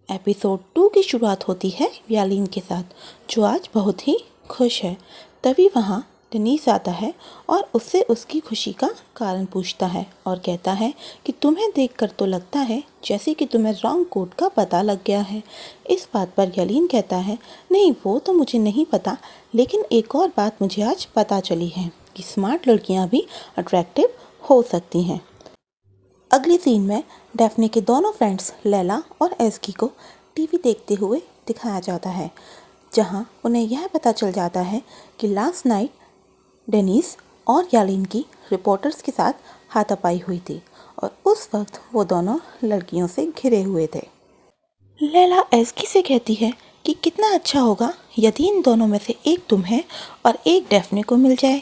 Episode 2 की शुरुआत होती है यालीन के साथ, जो आज बहुत ही खुश है। तभी वहाँ डेनिस आता है और उससे उसकी खुशी का कारण पूछता है और कहता है कि तुम्हें देखकर तो लगता है जैसे कि तुम्हें रॉन्ग कोड का पता लग गया है। इस बात पर यालीन कहता है, नहीं वो तो मुझे नहीं पता, लेकिन एक और बात मुझे आज पता चली है कि स्मार्ट लड़कियाँ भी अट्रैक्टिव हो सकती हैं। अगली सीन में डेफ्ने के दोनों फ्रेंड्स लैला और एस्की को टीवी देखते हुए दिखाया जाता है, जहां उन्हें यह पता चल जाता है कि लास्ट नाइट डेनिस और यालीन की रिपोर्टर्स के साथ हाथापाई हुई थी और उस वक्त वो दोनों लड़कियों से घिरे हुए थे। लैला एस्की से कहती है कि कितना अच्छा होगा यदि इन दोनों में से एक तुम्हें और एक डेफ्ने को मिल जाए,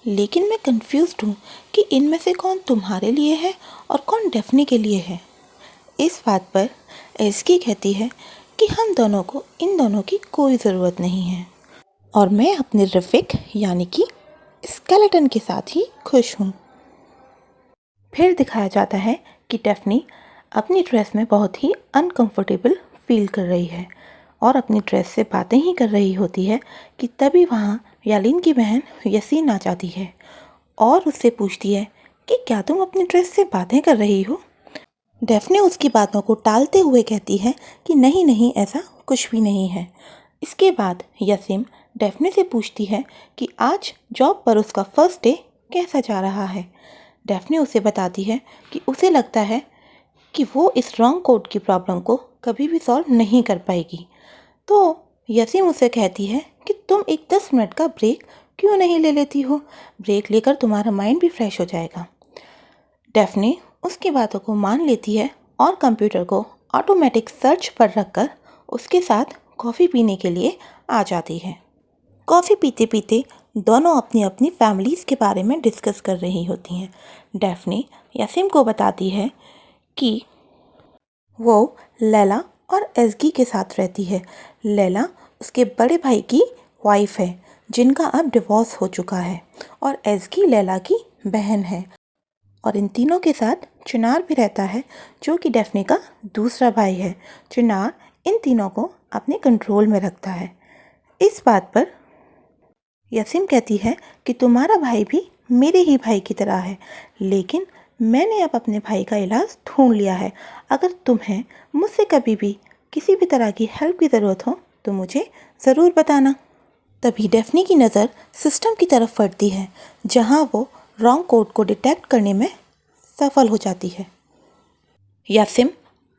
लेकिन मैं कंफ्यूज्ड हूँ कि इनमें से कौन तुम्हारे लिए है और कौन डेफ्ने के लिए है। इस बात पर एस्की कहती है कि हम दोनों को इन दोनों की कोई ज़रूरत नहीं है और मैं अपने रफ़ीक यानी कि स्केलेटन के साथ ही खुश हूँ। फिर दिखाया जाता है कि डेफ्ने अपनी ड्रेस में बहुत ही अनकंफर्टेबल फील कर रही है और अपनी ड्रेस से बातें ही कर रही होती है कि तभी वहाँ यालीन की बहन यसीन आ जाती है और उससे पूछती है कि क्या तुम अपनी ड्रेस से बातें कर रही हो। डेफ्ने उसकी बातों को टालते हुए कहती है कि नहीं नहीं, ऐसा कुछ भी नहीं है। इसके बाद यसीम डेफ्ने से पूछती है कि आज जॉब पर उसका फर्स्ट डे कैसा जा रहा है। डेफ्ने उसे बताती है कि उसे लगता है कि वो इस रॉन्ग कोड की प्रॉब्लम को कभी भी सॉल्व नहीं कर पाएगी। तो यसीम उसे कहती है कि तुम एक 10 मिनट का ब्रेक क्यों नहीं ले लेती हो, ब्रेक लेकर तुम्हारा माइंड भी फ्रेश हो जाएगा। डेफ्ने उसकी बातों को मान लेती है और कंप्यूटर को ऑटोमेटिक सर्च पर रखकर उसके साथ कॉफ़ी पीने के लिए आ जाती है। कॉफ़ी पीते पीते दोनों अपनी अपनी फैमिलीज़ के बारे में डिस्कस कर रही होती हैं। डेफ्ने यसीम को बताती है कि वो लैला और एस्की के साथ रहती है। लैला उसके बड़े भाई की वाइफ है जिनका अब डिवोर्स हो चुका है और एस्की लैला की बहन है और इन तीनों के साथ चिनार भी रहता है जो कि डेफ्ने का दूसरा भाई है। चिनार इन तीनों को अपने कंट्रोल में रखता है। इस बात पर यसीम कहती है कि तुम्हारा भाई भी मेरे ही भाई की तरह है, लेकिन मैंने अब अपने भाई का इलाज ढूंढ लिया है। अगर तुम्हें मुझसे कभी भी किसी भी तरह की हेल्प की ज़रूरत हो तो मुझे ज़रूर बताना। तभी डेफ्ने की नज़र सिस्टम की तरफ पड़ती है जहां वो रॉन्ग कोड को डिटेक्ट करने में सफल हो जाती है। यासिम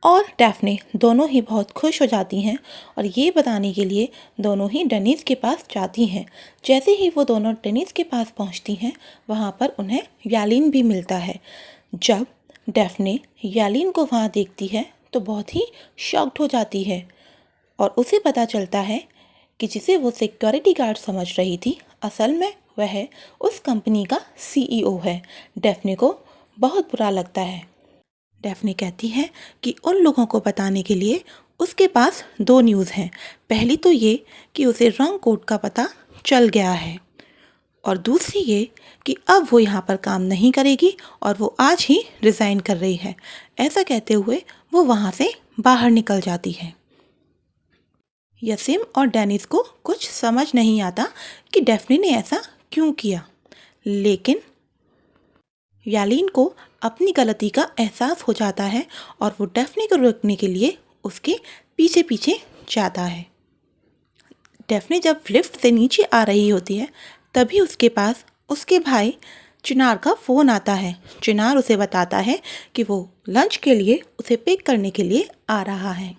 और डेफ्ने दोनों ही बहुत खुश हो जाती हैं और ये बताने के लिए दोनों ही डेनिस के पास जाती हैं। जैसे ही वो दोनों डेनिस के पास पहुंचती हैं, वहाँ पर उन्हें यालीन भी मिलता है। जब डेफ्ने यालीन को वहाँ देखती है तो बहुत ही शॉक्ड हो जाती है और उसे पता चलता है कि जिसे वो सिक्योरिटी गार्ड समझ रही थी, असल में वह उस कंपनी का सीईओ है। डेफ्ने को बहुत बुरा लगता है। डेफ्ने कहती है कि उन लोगों को बताने के लिए उसके पास 2 न्यूज़ हैं। पहली तो ये कि उसे रॉन्ग कोड का पता चल गया है और दूसरी ये कि अब वो यहाँ पर काम नहीं करेगी और वो आज ही रिज़ाइन कर रही है। ऐसा कहते हुए वो वहाँ से बाहर निकल जाती है। यसीम और डेनिस को कुछ समझ नहीं आता कि डेफ्ने ने ऐसा क्यों किया, लेकिन यालीन को अपनी गलती का एहसास हो जाता है और वो डेफ्ने को रोकने के लिए उसके पीछे पीछे जाता है। डेफ्ने जब लिफ्ट से नीचे आ रही होती है तभी उसके पास उसके भाई चिनार का फ़ोन आता है। चिनार उसे बताता है कि वो लंच के लिए उसे पिक करने के लिए आ रहा है।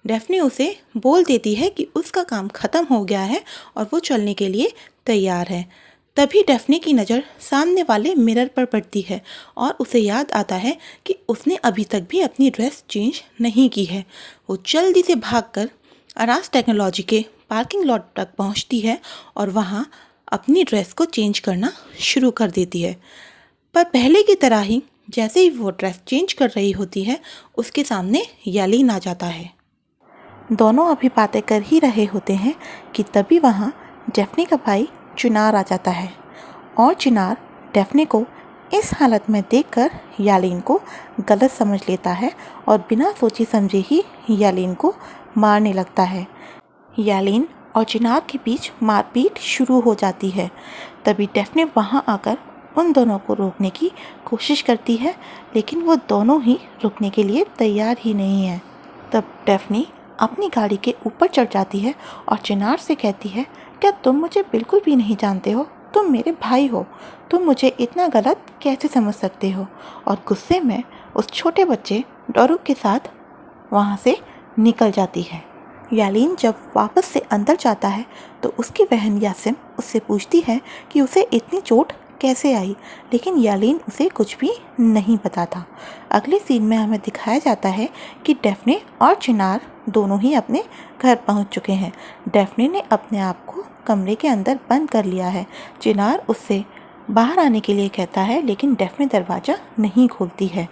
डेफ्ने उसे बोल देती है कि उसका काम ख़त्म हो गया है और वो चलने के लिए तैयार है। तभी डेफ्ने की नज़र सामने वाले मिरर पर पड़ती है और उसे याद आता है कि उसने अभी तक भी अपनी ड्रेस चेंज नहीं की है। वो जल्दी से भागकर अराज टेक्नोलॉजी के पार्किंग लॉट तक पहुंचती है और वहां अपनी ड्रेस को चेंज करना शुरू कर देती है। पर पहले की तरह ही जैसे ही वो ड्रेस चेंज कर रही होती है, उसके सामने यालीन आ जाता है। दोनों अभी बातें कर ही रहे होते हैं कि तभी वहाँ डेफ्ने का भाई चिनार आ जाता है और चिनार डेफ्ने को इस हालत में देखकर यालीन को गलत समझ लेता है और बिना सोची समझे ही यालीन को मारने लगता है। यालीन और चिनार के बीच मारपीट शुरू हो जाती है। तभी डेफ्ने वहां आकर उन दोनों को रोकने की कोशिश करती है, लेकिन वो दोनों ही रुकने के लिए तैयार ही नहीं है। तब डेफ्ने अपनी गाड़ी के ऊपर चढ़ जाती है और चिनार से कहती है, क्या तुम मुझे बिल्कुल भी नहीं जानते हो? तुम मेरे भाई हो, तुम मुझे इतना गलत कैसे समझ सकते हो? और गुस्से में उस छोटे बच्चे डोरुक के साथ वहाँ से निकल जाती है। यालीन जब वापस से अंदर जाता है तो उसकी बहन यासिम उससे पूछती है कि उसे इतनी चोट कैसे आई, लेकिन यालीन उसे कुछ भी नहीं बताता। अगले सीन में हमें दिखाया जाता है कि डेफ्ने और चिनार दोनों ही अपने घर पहुंच चुके हैं। डेफ्ने ने अपने आप को कमरे के अंदर बंद कर लिया है। चिनार उससे बाहर आने के लिए कहता है, लेकिन डेफ्ने दरवाज़ा नहीं खोलती है।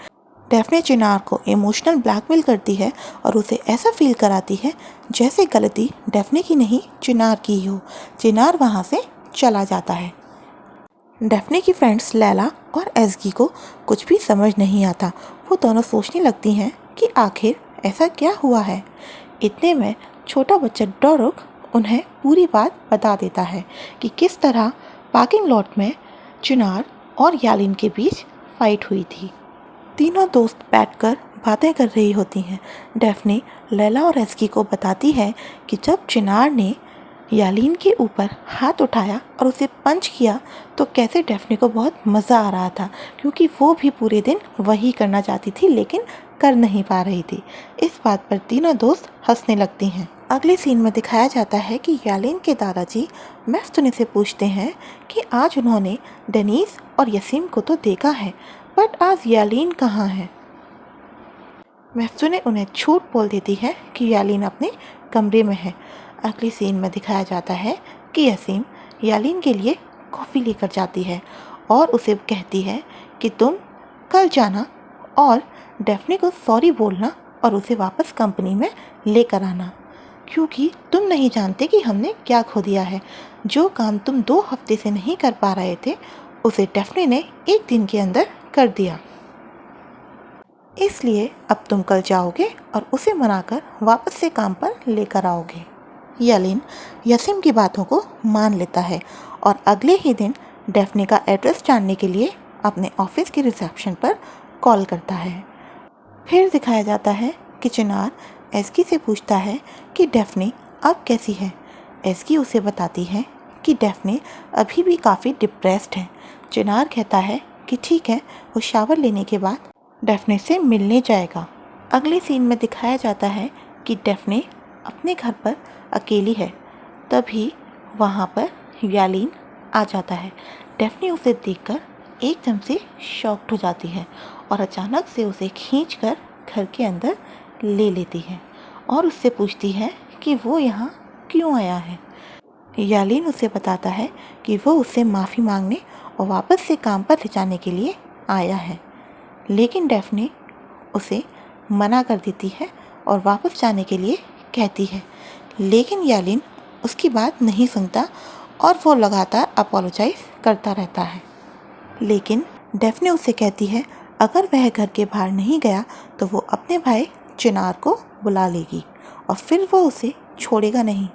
डेफ्ने चिनार को इमोशनल ब्लैकमेल करती है और उसे ऐसा फील कराती है जैसे गलती डेफ्ने की नहीं चिनार की हो। चिनार वहाँ से चला जाता है। डेफ्ने की फ्रेंड्स लैला और एज़गी को कुछ भी समझ नहीं आता। वो दोनों सोचने लगती हैं कि आखिर ऐसा क्या हुआ है। इतने में छोटा बच्चा डोरुक उन्हें पूरी बात बता देता है कि किस तरह पार्किंग लॉट में चिनार और यालीन के बीच फाइट हुई थी। तीनों दोस्त बैठकर बातें कर रही होती हैं। डेफ्ने लैला और एज़गी को बताती है कि जब चिनार ने यालीन के ऊपर हाथ उठाया और उसे पंच किया तो कैसे डेफ्ने को बहुत मज़ा आ रहा था, क्योंकि वो भी पूरे दिन वही करना चाहती थी लेकिन कर नहीं पा रही थी। इस बात पर तीनों दोस्त हंसने लगती हैं। अगले सीन में दिखाया जाता है कि यालीन के दादाजी मैफ्तूने से पूछते हैं कि आज उन्होंने डेनीस और यसीम को तो देखा है, बट आज यालीन कहाँ है। मैफ्तूने उन्हें झूठ बोल देती है कि यालीन अपने कमरे में है। अगले सीन में दिखाया जाता है कि यसीम यालीन के लिए कॉफ़ी लेकर जाती है और उसे कहती है कि तुम कल जाना और डेफ्ने को सॉरी बोलना और उसे वापस कंपनी में लेकर आना, क्योंकि तुम नहीं जानते कि हमने क्या खो दिया है। जो काम तुम 2 हफ्ते से नहीं कर पा रहे थे उसे डेफ्ने ने 1 दिन के अंदर कर दिया, इसलिए अब तुम कल जाओगे और उसे मनाकर वापस से काम पर लेकर आओगे। यालीन यसीम की बातों को मान लेता है और अगले ही दिन डेफ्ने का एड्रेस जानने के लिए अपने ऑफिस के रिसेप्शन पर कॉल करता है। फिर दिखाया जाता है कि चिनार एज़गी से पूछता है कि डेफ्ने अब कैसी है। एज़गी उसे बताती है कि डेफ्ने अभी भी काफ़ी डिप्रेस्ड है। चिनार कहता है कि ठीक है, वो शावर लेने के बाद डेफ्ने से मिलने जाएगा। अगले सीन में दिखाया जाता है कि डेफ्ने अपने घर पर अकेली है। तभी वहाँ पर यालीन आ जाता है। डेफ्ने उसे देखकर एकदम से शॉक्ड हो जाती है और अचानक से उसे खींचकर घर के अंदर ले लेती है और उससे पूछती है कि वो यहाँ क्यों आया है। यालीन उसे बताता है कि वो उससे माफ़ी मांगने और वापस से काम पर ले जाने के लिए आया है, लेकिन डेफ्ने उसे मना कर देती है और वापस जाने के लिए कहती है, लेकिन यालीन उसकी बात नहीं सुनता और वो लगातार अपोलोजाइज़ करता रहता है। लेकिन डेफ्ने उससे कहती है अगर वह घर के बाहर नहीं गया तो वो अपने भाई चिनार को बुला लेगी और फिर वो उसे छोड़ेगा नहीं।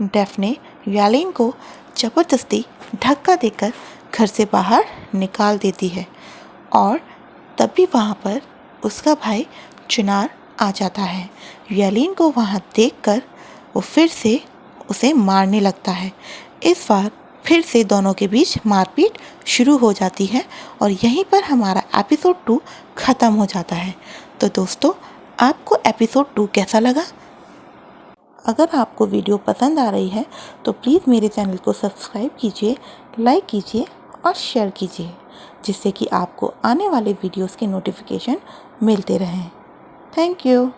डेफ्ने यालीन को ज़बरदस्ती धक्का देकर घर से बाहर निकाल देती है और तभी वहाँ पर उसका भाई चिनार आ जाता है। यालीन को वहाँ देखकर वो फिर से उसे मारने लगता है। इस बार फिर से दोनों के बीच मारपीट शुरू हो जाती है और यहीं पर हमारा एपिसोड 2 ख़त्म हो जाता है। तो दोस्तों, आपको एपिसोड 2 कैसा लगा? अगर आपको वीडियो पसंद आ रही है तो प्लीज़ मेरे चैनल को सब्सक्राइब कीजिए, लाइक कीजिए और शेयर कीजिए, जिससे कि आपको आने वाले वीडियोस के नोटिफिकेशन मिलते रहें। Thank you.